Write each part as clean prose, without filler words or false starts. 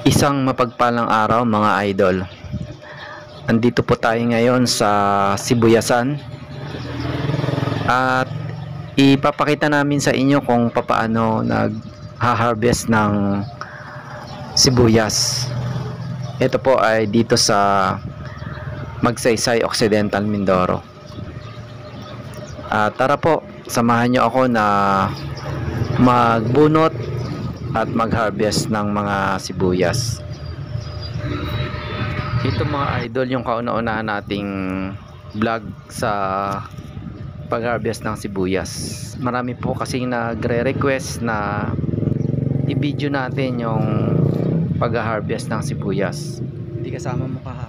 Isang mapagpalang araw mga idol. Andito po tayo ngayon sa Sibuyasan at ipapakita namin sa inyo kung papaano nag-harvest ng sibuyas. Ito po ay dito sa Magsaysay Occidental, Mindoro. Tara po, samahan nyo ako na magbunot at mag-harvest ng mga sibuyas. Ito mga idol yung kauna-unahan nating vlog sa pag-harvest ng sibuyas. Marami po kasing nagre-request na i-video natin yung pag-harvest ng sibuyas. Hindi kasama mo ka ha.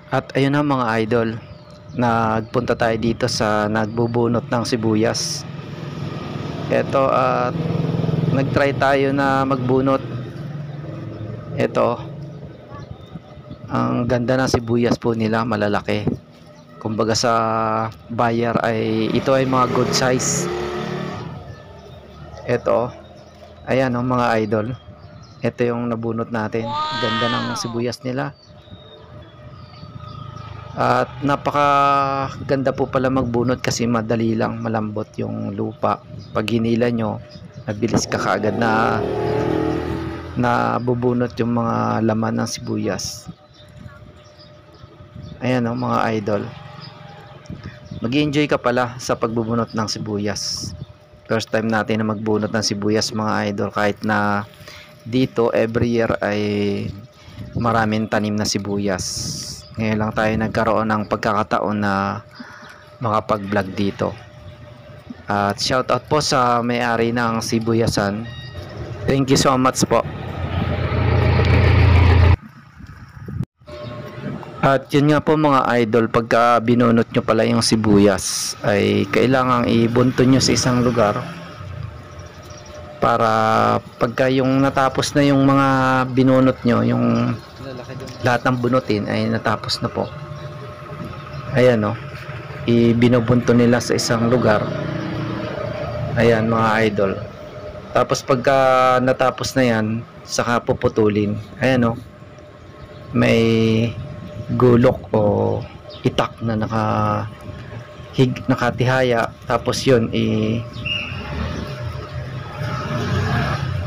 At ayun na mga idol, nagpunta tayo dito sa nagbubunot ng sibuyas. Ito at nagtry tayo na magbunot. Ito, ang ganda ng sibuyas po nila, malalaki. Kumbaga sa buyer ay ito ay mga good size. Ito, ayan o mga idol, ito yung nabunot natin. Ganda ng sibuyas nila. At napakaganda po pala magbunot kasi madali lang, malambot yung lupa. Pag hinila nyo, mabilis ka kaagad na bubunot yung mga laman ng sibuyas. Ayan o mga idol, mag-enjoy ka pala sa pagbubunot ng sibuyas. First time natin na magbunot ng sibuyas mga idol, kahit na dito every year ay maraming tanim na sibuyas. Ngayon lang tayo nagkaroon ng pagkakataon na makapag-vlog dito. At shoutout po sa may-ari ng Sibuyasan. Thank you so much po. At yun nga po mga idol, pagka binunot nyo pala yung sibuyas ay kailangang ibunto nyo sa isang lugar para pagka yung natapos na yung mga binunot nyo, yung lahat ng bunutin ay natapos na po. Ayan o, ibinubunto nila sa isang lugar. Ayan mga idol. Tapos pagka natapos na yan, saka puputulin. Ayan o, may gulok o itak na nakatihaya. Tapos yun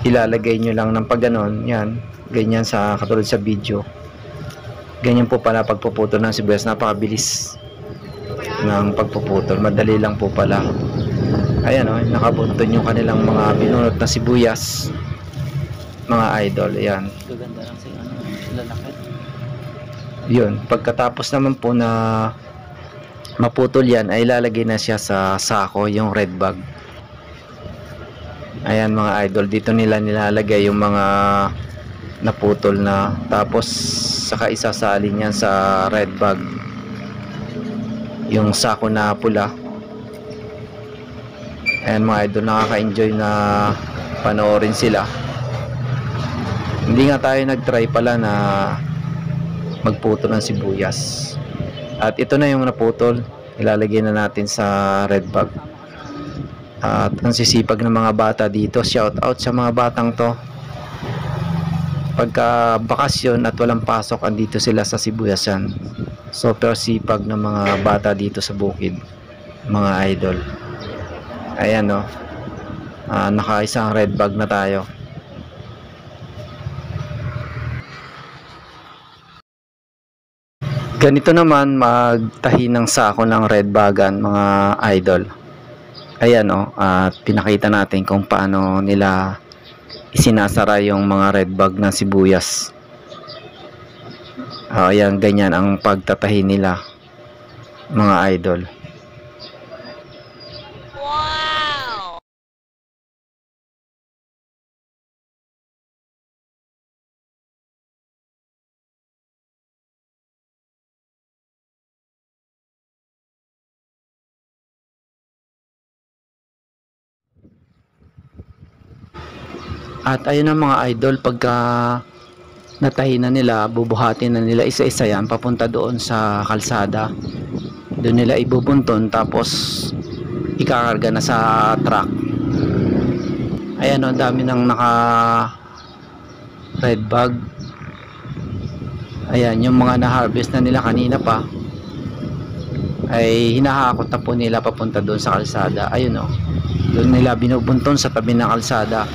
ilalagay nyo lang ng pagganon. Yan, ganyan sa katulad sa video. Ganyan po pala pagpuputol ng sibuyas. Napakabilis ng pagpuputol, madali lang po pala. Ayan o, nakabunton yung kanilang mga binunot na sibuyas mga idol. Ayan, Gaganda lang sa lalaki. yun, pagkatapos naman po na maputol yan ay ilalagay na siya sa sako, yung red bag. Ayan mga idol, dito nila nilalagay yung mga naputol na, tapos saka isasalin yan sa red bag, yung sako na pula. Ayan mga idol, nakaka-enjoy na panoorin sila. Hindi nga tayo nag-try pala na magputol ng sibuyas. At ito na yung naputol, ilalagay na natin sa red bag. At ang sisipag ng mga bata dito, shout out sa mga batang to. Pagka bakasyon at walang pasok, andito sila sa Sibuyasan. Super sipag ng mga bata dito sa bukid mga idol. Ayan o, naka isang red bag na tayo. Ganito naman magtahi ng sako ng red bagan mga idol. Ayan o, at pinakita natin kung paano nila isinasara yung mga red bag ng sibuyas. Ayan, ganyan ang pagtatahi nila mga idol. At ayun na mga idol, pagka natahi na nila, bubuhatin na nila isa-isa yan papunta doon sa kalsada. Doon nila ibubunton tapos ikakarga na sa truck. Ayan o, ang dami nang naka red bag. Ayan, yung mga na-harvest na nila kanina pa ay hinahakot na po nila papunta doon sa kalsada. Ayun o, doon nila binubunton sa tabi ng kalsada.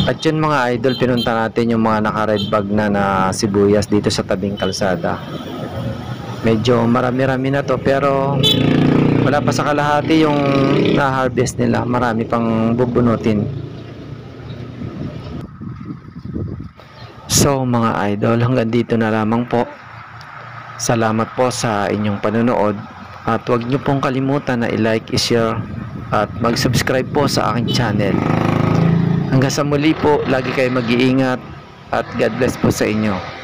At yun mga idol, pinunta natin yung mga naka-red bag na sibuyas dito sa tabing kalsada. Medyo marami-rami na to pero wala pa sa kalahati yung na-harvest nila. Marami pang bubunutin. So mga idol, hanggang dito na lamang po. Salamat po sa inyong panonood. At huwag nyo pong kalimutan na i-like, i-share at mag-subscribe po sa aking channel. Hanggang sa muli po, lagi kayo mag-iingat at God bless po sa inyo.